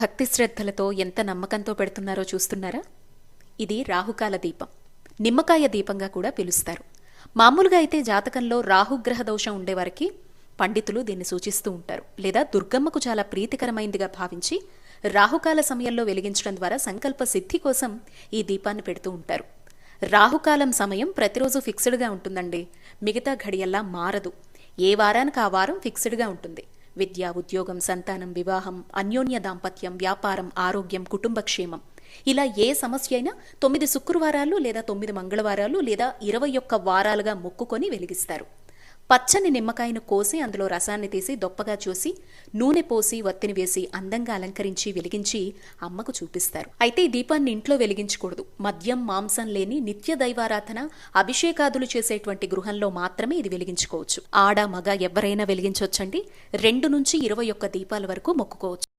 భక్తి శ్రద్ధలతో ఎంత నమ్మకంతో పెడుతున్నారో చూస్తున్నారా? ఇది రాహుకాల దీపం, నిమ్మకాయ దీపంగా కూడా పిలుస్తారు. మామూలుగా అయితే జాతకంలో రాహుగ్రహ దోషం ఉండేవారికి పండితులు దీన్ని సూచిస్తూ ఉంటారు, లేదా దుర్గమ్మకు చాలా ప్రీతికరమైందిగా భావించి రాహుకాల సమయంలో వెలిగించడం ద్వారా సంకల్ప సిద్ధి కోసం ఈ దీపాన్ని పెడుతూ ఉంటారు. రాహుకాలం సమయం ప్రతిరోజు ఫిక్స్డ్గా ఉంటుందండి, మిగతా ఘడియల్లా మారదు. ఏ వారానికి ఆ వారం ఫిక్స్డ్గా ఉంటుంది. విద్య, ఉద్యోగం, సంతానం, వివాహం, అన్యోన్య దాంపత్యం, వ్యాపారం, ఆరోగ్యం, కుటుంబక్షేమం, ఇలా ఏ సమస్య అయినా 9 శుక్రవారాలు లేదా 9 మంగళవారాలు లేదా 21 వారాలుగా మొక్కుకొని వెలిగిస్తారు. పచ్చని నిమ్మకాయను కోసి అందులో రసాన్ని తీసి దొప్పగా చూసి నూనె పోసి వత్తిని వేసి అందంగా అలంకరించి వెలిగించి అమ్మకు చూపిస్తారు. అయితే ఈ దీపాన్ని ఇంట్లో వెలిగించకూడదు. మద్యం, మాంసం లేని నిత్య దైవారాధన, అభిషేకాదులు చేసేటువంటి గృహంలో మాత్రమే ఇది వెలిగించుకోవచ్చు. ఆడ, మగ ఎవరైనా వెలిగించవచ్చండి. 2 నుంచి 21 దీపాల వరకు మొక్కుకోవచ్చు.